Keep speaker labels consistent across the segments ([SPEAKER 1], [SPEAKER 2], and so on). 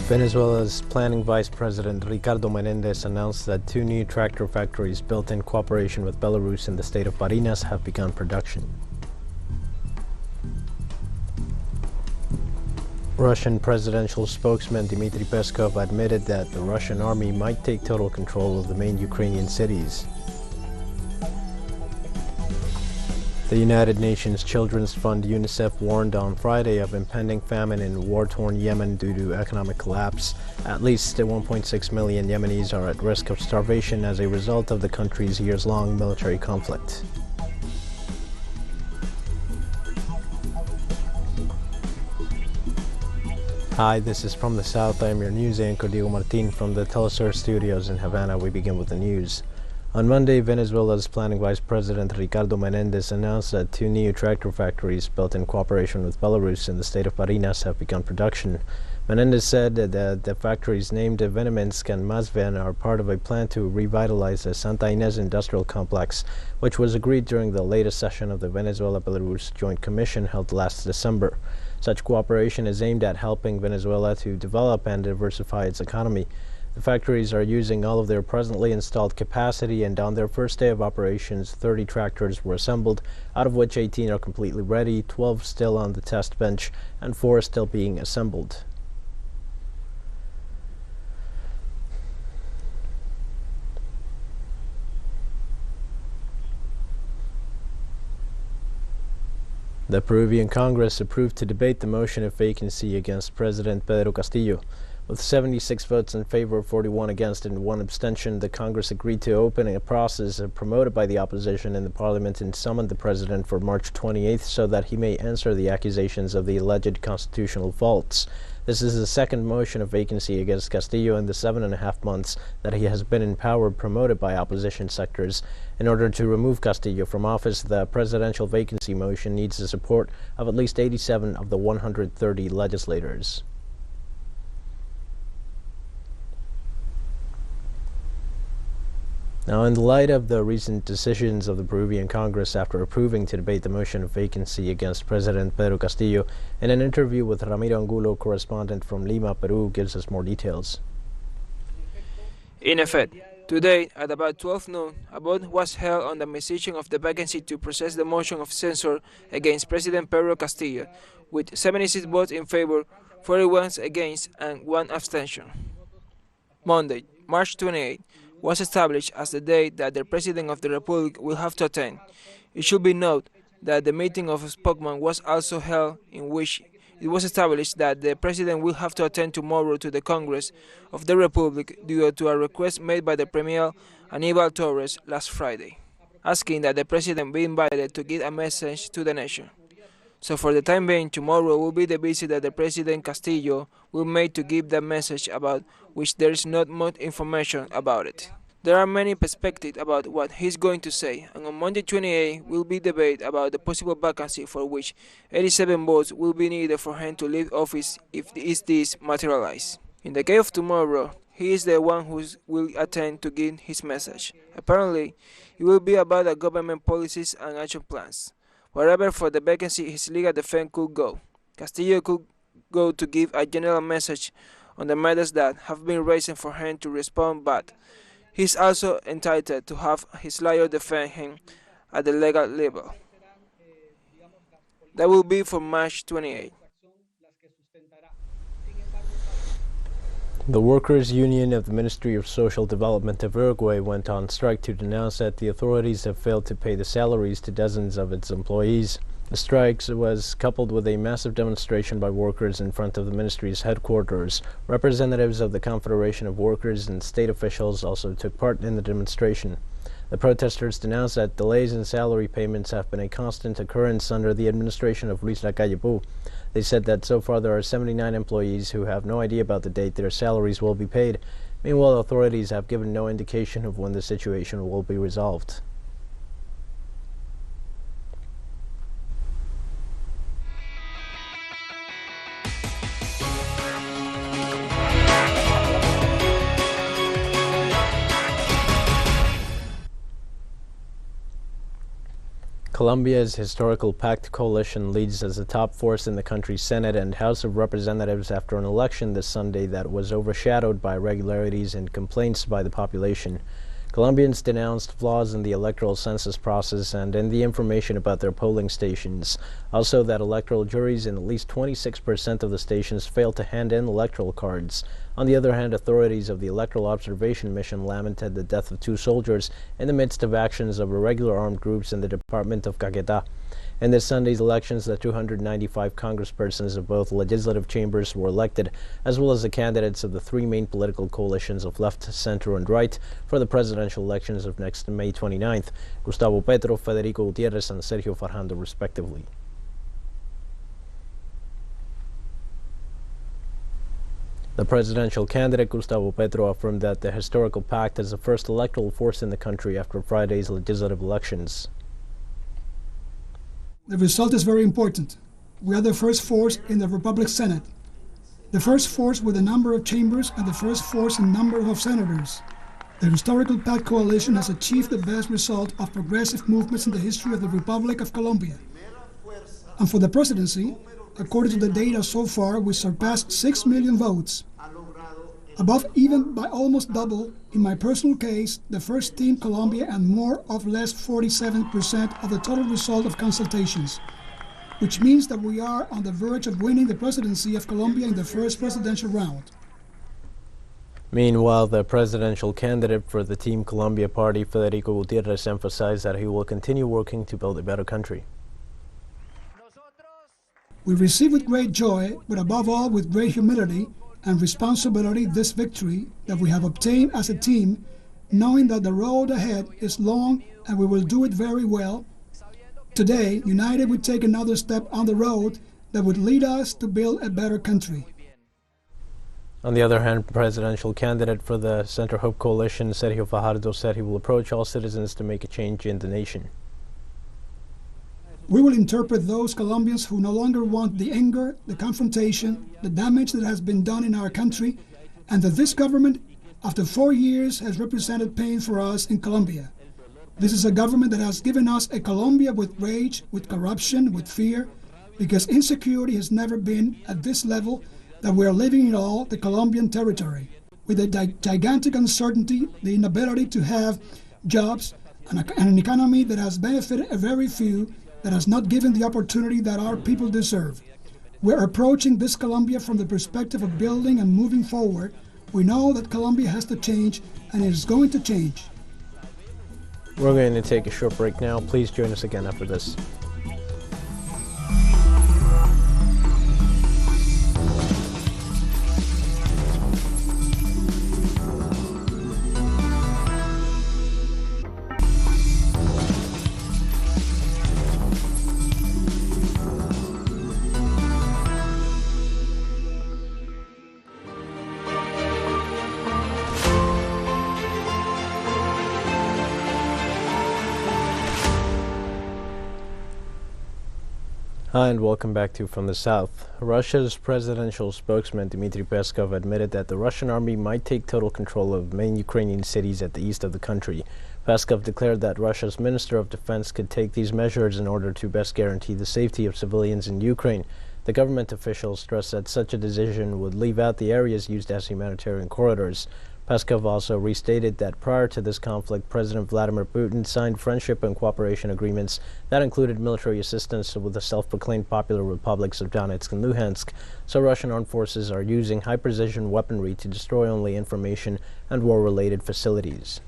[SPEAKER 1] Venezuela's planning vice president Ricardo Menendez announced that 2 new tractor factories built in cooperation with Belarus in the state of Barinas have begun production. Russian presidential spokesman Dmitry Peskov admitted that the Russian army might take total control of the main Ukrainian cities. The United Nations Children's Fund Unicef warned on Friday of impending famine in war-torn Yemen due to economic collapse. At least 1.6 million Yemenis are at risk of starvation as a result of the country's years-long military conflict. Hi, this is From the South. I am your news anchor, Diego Martin, from the TeleSUR studios in Havana. We begin with the news. On Monday, Venezuela's planning vice president Ricardo Menendez announced that 2 new tractor factories built in cooperation with Belarus in the state of Barinas have begun production. Menendez said that the factories named Veneminsk and Mazven are part of a plan to revitalize the Santa Ynez industrial complex, which was agreed during the latest session of the Venezuela-Belarus Joint Commission held last December. Such cooperation is aimed at helping Venezuela to develop and diversify its economy. The factories are using all of their presently installed capacity, and on their first day of operations, 30 tractors were assembled, out of which 18 are completely ready, 12 still on the test bench, and 4 still being assembled. The Peruvian Congress approved to debate the motion of vacancy against President Pedro Castillo. With 76 votes in favor, 41 against, and 1 abstention, the Congress agreed to open a process promoted by the opposition in the parliament and summoned the president for March 28th so that he may answer the accusations of the alleged constitutional faults. This is the second motion of vacancy against Castillo in the 7.5 months that he has been in power, promoted by opposition sectors. In order to remove Castillo from office, the presidential vacancy motion needs the support of at least 87 of the 130 legislators. Now, in the light of the recent decisions of the Peruvian Congress after approving to debate the motion of vacancy against President Pedro Castillo, in an interview with Ramiro Angulo, correspondent from Lima, Peru, gives us more details.
[SPEAKER 2] In effect, today at about 12 noon, a vote was held on the admission of the vacancy to process the motion of censure against President Pedro Castillo, with 76 votes in favor, 41 against, and 1 abstention. Monday, March 28, was established as the date that the President of the Republic will have to attend. It should be noted that the meeting of spokesmen was also held, in which it was established that the President will have to attend tomorrow to the Congress of the Republic due to a request made by the Premier Aníbal Torres last Friday, asking that the President be invited to give a message to the nation. So for the time being, tomorrow will be the visit that the President Castillo will make to give that message, about which there is not much information about it. There are many perspectives about what he's going to say, and on Monday 28 will be debate about the possible vacancy for which 87 votes will be needed for him to leave office if this materializes. In the case of tomorrow, he is the one who will attend to give his message. Apparently, it will be about the government policies and action plans. Wherever for the vacancy his legal defense could go, Castillo could go to give a general message on the matters that have been raised for him to respond, but he is also entitled to have his lawyer defend him at the legal level. That will be for March 28.
[SPEAKER 1] The Workers' Union of the Ministry of Social Development of Uruguay went on strike to denounce that the authorities have failed to pay the salaries to dozens of its employees. The strike was coupled with a massive demonstration by workers in front of the ministry's headquarters. Representatives of the Confederation of Workers and state officials also took part in the demonstration. The protesters denounced that delays in salary payments have been a constant occurrence under the administration of Luis Lacalle Pou. They said that so far there are 79 employees who have no idea about the date their salaries will be paid. Meanwhile, authorities have given no indication of when the situation will be resolved. Colombia's historical pact coalition leads as the top force in the country's Senate and House of Representatives after an election this Sunday that was overshadowed by irregularities and complaints by the population. Colombians denounced flaws in the electoral census process and in the information about their polling stations. Also, that electoral juries in at least 26% of the stations failed to hand in electoral cards. On the other hand, authorities of the Electoral Observation Mission lamented the death of 2 soldiers in the midst of actions of irregular armed groups in the department of Caquetá. In this Sunday's elections, the 295 congresspersons of both legislative chambers were elected, as well as the candidates of the 3 main political coalitions of left, center, and right for the presidential elections of next May 29th, Gustavo Petro, Federico Gutierrez, and Sergio Fajardo, respectively. The presidential candidate, Gustavo Petro, affirmed that the historical pact is the first electoral force in the country after Friday's legislative elections.
[SPEAKER 3] The result is very important. We are the first force in the Republic Senate, the first force with a number of chambers, and the first force in number of senators. The historical pact coalition has achieved the best result of progressive movements in the history of the Republic of Colombia. And for the presidency, according to the data so far, we surpassed 6 million votes. Above, even by almost double, in my personal case, the first team Colombia and more or less 47% of the total result of consultations, which means that we are on the verge of winning the presidency of Colombia in the first presidential round.
[SPEAKER 1] Meanwhile, the presidential candidate for the Team Colombia party, Federico Gutierrez, emphasized that he will continue working to build a better country.
[SPEAKER 3] We receive with great joy, but above all with great humility and responsibility, this victory that we have obtained as a team, knowing that the road ahead is long and we will do it very well. Today, united, we take another step on the road that would lead us to build a better country.
[SPEAKER 1] On the other hand, presidential candidate for the Center Hope Coalition, Sergio Fajardo, said he will approach all citizens to make a change in the nation.
[SPEAKER 3] We will interpret those Colombians who no longer want the anger, the confrontation, the damage that has been done in our country, and that this government, after 4 years, has represented pain for us in Colombia. This is a government that has given us a Colombia with rage, with corruption, with fear, because insecurity has never been at this level that we are living in all the Colombian territory, with a gigantic uncertainty, the inability to have jobs, and an economy that has benefited a very few, that has not given the opportunity that our people deserve. We're approaching this Colombia from the perspective of building and moving forward. We know that Colombia has to change, and it is going to change.
[SPEAKER 1] We're going to take a short break now. Please join us again after this. Hi, and welcome back to From the South. Russia's presidential spokesman Dmitry Peskov admitted that the Russian army might take total control of main Ukrainian cities at the east of the country. Peskov declared that Russia's Minister of Defense could take these measures in order to best guarantee the safety of civilians in Ukraine. The government officials stressed that such a decision would leave out the areas used as humanitarian corridors. Peskov also restated that prior to this conflict, President Vladimir Putin signed friendship and cooperation agreements that included military assistance with the self-proclaimed Popular Republics of Donetsk and Luhansk, so Russian armed forces are using high-precision weaponry to destroy only information and war-related facilities.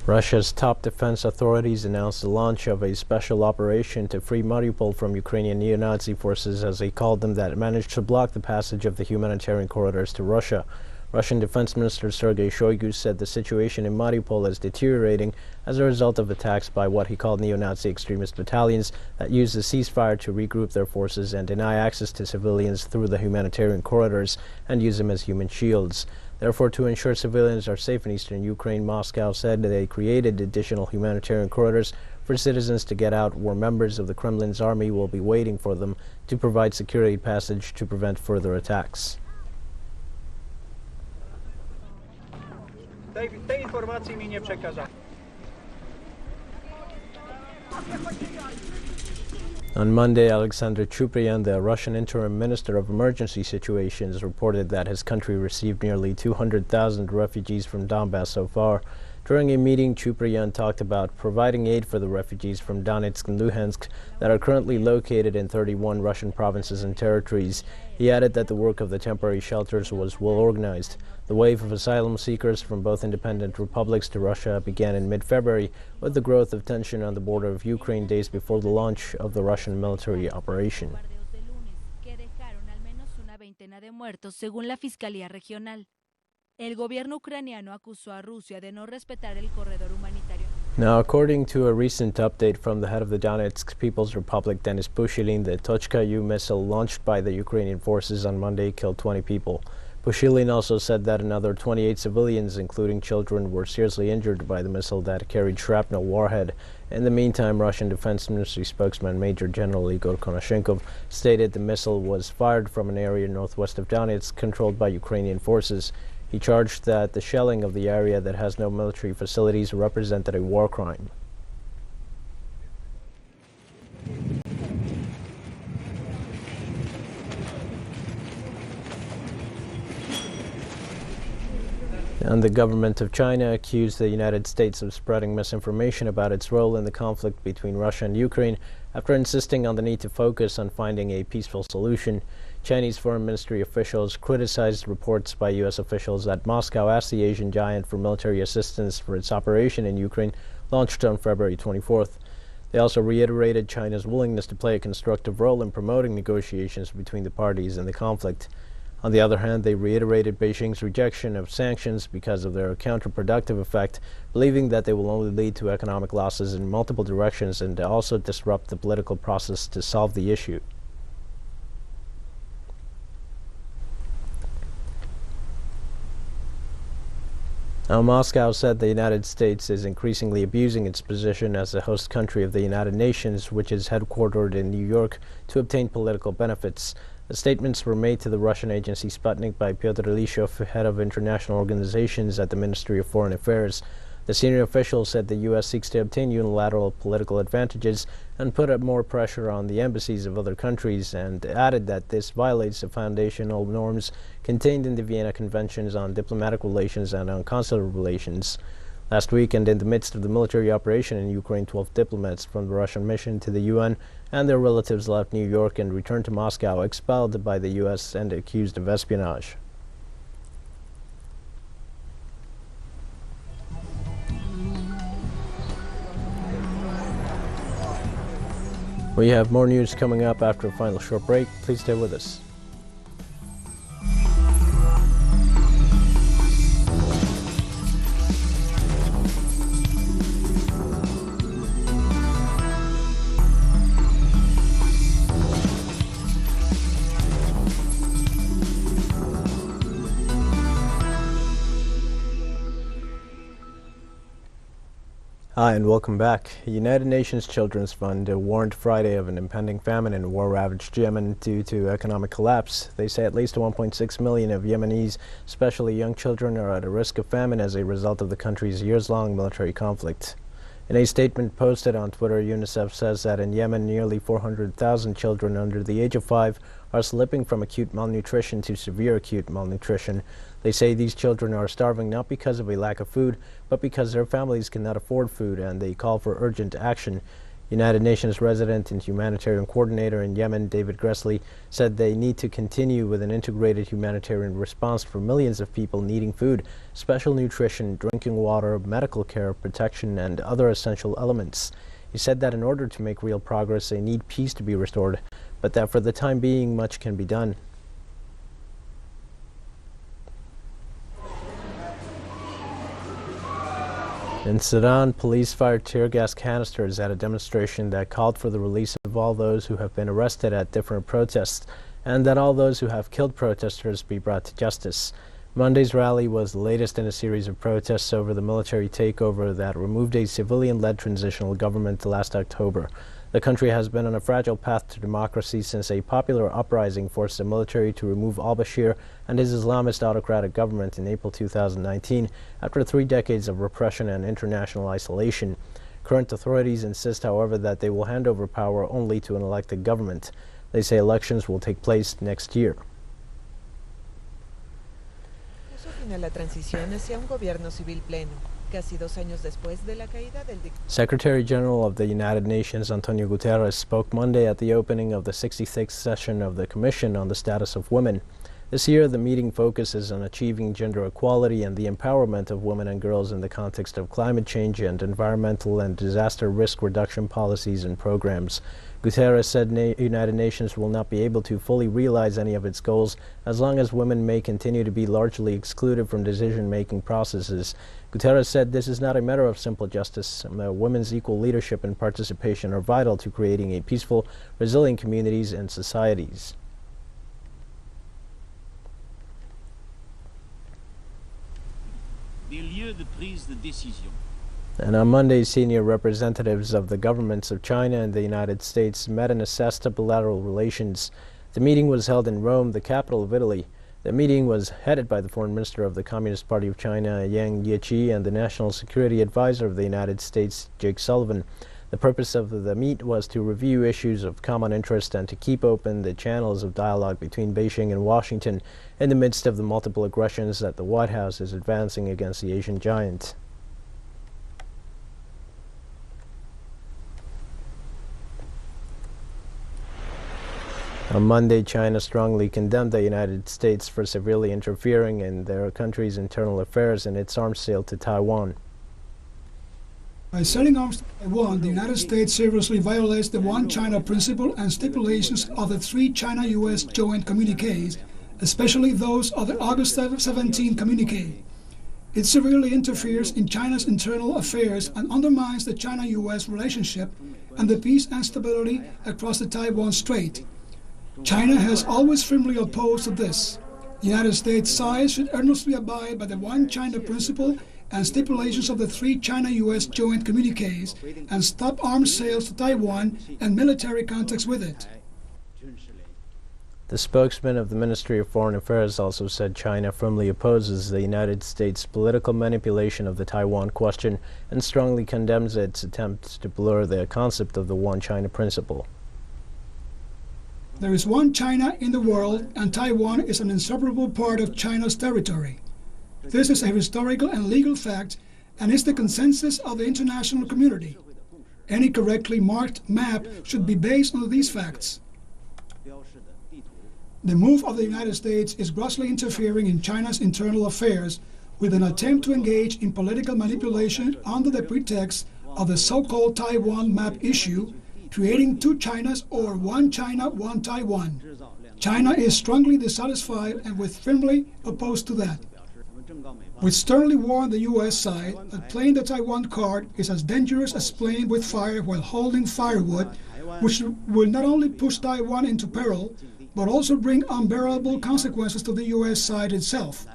[SPEAKER 1] Russia's top defense authorities announced the launch of a special operation to free Mariupol from Ukrainian neo-Nazi forces, as they called them, that managed to block the passage of the humanitarian corridors to Russia. Russian Defense Minister Sergei Shoigu said the situation in Mariupol is deteriorating as a result of attacks by what he called neo-Nazi extremist battalions that use the ceasefire to regroup their forces and deny access to civilians through the humanitarian corridors and use them as human shields. Therefore, to ensure civilians are safe in eastern Ukraine, Moscow said they created additional humanitarian corridors for citizens to get out, where members of the Kremlin's army will be waiting for them to provide security passage to prevent further attacks.
[SPEAKER 4] Tej informacji mi nie przekazano.
[SPEAKER 1] On Monday, Alexander Chupryan, the Russian interim minister of emergency situations, reported that his country received nearly 200,000 refugees from Donbass so far. During a meeting, Chupryan talked about providing aid for the refugees from Donetsk and Luhansk that are currently located in 31 Russian provinces and territories. He added that the work of the temporary shelters was well organized. The wave of asylum seekers from both independent republics to Russia began in mid-February, with the growth of tension on the border of Ukraine days before the launch of the Russian military operation. Now, according to a recent update from the head of the Donetsk People's Republic, Denis Pushilin, the Tochka-U missile launched by the Ukrainian forces on Monday killed 20 people. Pushilin also said that another 28 civilians, including children, were seriously injured by the missile that carried shrapnel warhead. In the meantime, Russian Defense Ministry spokesman Major General Igor Konashenkov stated the missile was fired from an area northwest of Donetsk controlled by Ukrainian forces. He charged that the shelling of the area that has no military facilities represented a war crime. And the government of China accused the United States of spreading misinformation about its role in the conflict between Russia and Ukraine after insisting on the need to focus on finding a peaceful solution. Chinese Foreign Ministry officials criticized reports by U.S. officials that Moscow asked the Asian giant for military assistance for its operation in Ukraine, launched on February 24th. They also reiterated China's willingness to play a constructive role in promoting negotiations between the parties in the conflict. On the other hand, they reiterated Beijing's rejection of sanctions because of their counterproductive effect, believing that they will only lead to economic losses in multiple directions and also disrupt the political process to solve the issue. Now, Moscow said the United States is increasingly abusing its position as the host country of the United Nations, which is headquartered in New York, to obtain political benefits. The statements were made to the Russian agency Sputnik by Pyotr Ilyshov, head of international organizations at the Ministry of Foreign Affairs. The senior official said the U.S. seeks to obtain unilateral political advantages and put up more pressure on the embassies of other countries, and added that this violates the foundational norms contained in the Vienna Conventions on diplomatic relations and on consular relations. Last week, and in the midst of the military operation in Ukraine, 12 diplomats from the Russian mission to the UN and their relatives left New York and returned to Moscow, expelled by the U.S. and accused of espionage. We have more news coming up after a final short break. Please stay with us. Hi, and welcome back. The United Nations Children's Fund warned Friday of an impending famine in war-ravaged Yemen due to economic collapse. They say at least 1.6 million of Yemenis, especially young children, are at a risk of famine as a result of the country's years-long military conflict. In a statement posted on Twitter, Unicef says that in Yemen, nearly 400,000 children under the age of 5 are slipping from acute malnutrition to severe acute malnutrition. They say these children are starving not because of a lack of food, but because their families cannot afford food, and they call for urgent action. United Nations resident and humanitarian coordinator in Yemen, David Gressley, said they need to continue with an integrated humanitarian response for millions of people needing food, special nutrition, drinking water, medical care, protection, and other essential elements. He said that in order to make real progress, they need peace to be restored, but that for the time being, much can be done. In Sudan, police fired tear gas canisters at a demonstration that called for the release of all those who have been arrested at different protests, and that all those who have killed protesters be brought to justice. Monday's rally was the latest in a series of protests over the military takeover that removed a civilian-led transitional government last October. The country has been on a fragile path to democracy since a popular uprising forced the military to remove al-Bashir and his Islamist autocratic government in April 2019 after 3 decades of repression and international isolation. Current authorities insist, however, that they will hand over power only to an elected government. They say elections will take place next year. Secretary General of the United Nations Antonio Guterres spoke Monday at the opening of the 66th session of the Commission on the Status of Women. This year, the meeting focuses on achieving gender equality and the empowerment of women and girls in the context of climate change and environmental and disaster risk reduction policies and programs. Guterres said United Nations will not be able to fully realize any of its goals as long as women may continue to be largely excluded from decision-making processes. Guterres said this is not a matter of simple justice. Women's equal leadership and participation are vital to creating a peaceful, resilient communities and societies. And on Monday, senior representatives of the governments of China and the United States met and assessed bilateral relations. The meeting was held in Rome, the capital of Italy. The meeting was headed by the Foreign Minister of the Communist Party of China, Yang Jiechi, and the National Security Advisor of the United States, Jake Sullivan. The purpose of the meet was to review issues of common interest and to keep open the channels of dialogue between Beijing and Washington in the midst of the multiple aggressions that the White House is advancing against the Asian giant. On Monday, China strongly condemned the United States for severely interfering in their country's internal affairs in its arms sale to Taiwan.
[SPEAKER 3] By selling arms to Taiwan, the United States seriously violates the One China principle and stipulations of the 3 China-U.S. joint communiques, especially those of the August 17 communique. It severely interferes in China's internal affairs and undermines the China-U.S. relationship and the peace and stability across the Taiwan Strait. China has always firmly opposed to this. The United States side should earnestly abide by the One China principle and stipulations of the 3 China-U.S. joint communiques and stop arms sales to Taiwan and military contacts with it.
[SPEAKER 1] The spokesman of the Ministry of Foreign Affairs also said China firmly opposes the United States' political manipulation of the Taiwan question and strongly condemns its attempts to blur the concept of the One China principle.
[SPEAKER 3] There is one China in the world, and Taiwan is an inseparable part of China's territory. This is a historical and legal fact, and is the consensus of the international community. Any correctly marked map should be based on these facts. The move of the United States is grossly interfering in China's internal affairs with an attempt to engage in political manipulation under the pretext of the so-called Taiwan map issue, creating 2 Chinas or One China, One Taiwan. China is strongly dissatisfied and with firmly opposed to that. We sternly warn the U.S. side that playing the Taiwan card is as dangerous as playing with fire while holding firewood, which will not only push Taiwan into peril, but also bring unbearable consequences to the U.S. side itself.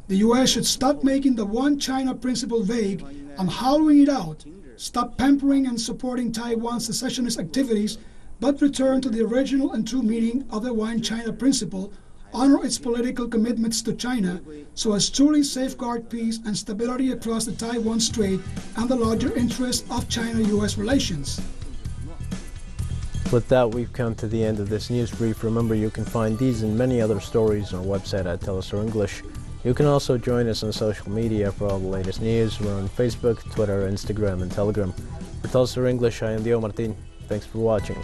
[SPEAKER 3] The U.S. should stop making the One China principle vague and hollowing it out, stop pampering and supporting Taiwan's secessionist activities, but return to the original and true meaning of the One China principle, honor its political commitments to China, so as truly safeguard peace and stability across the Taiwan Strait and the larger interests of China-U.S. relations.
[SPEAKER 1] With that, we've come to the end of this news brief. Remember, you can find these and many other stories on our website at TeleSUR English. You can also join us on social media for all the latest news. We're on Facebook, Twitter, Instagram, and Telegram. For TeleSUR English, I am Dio Martin. Thanks for watching.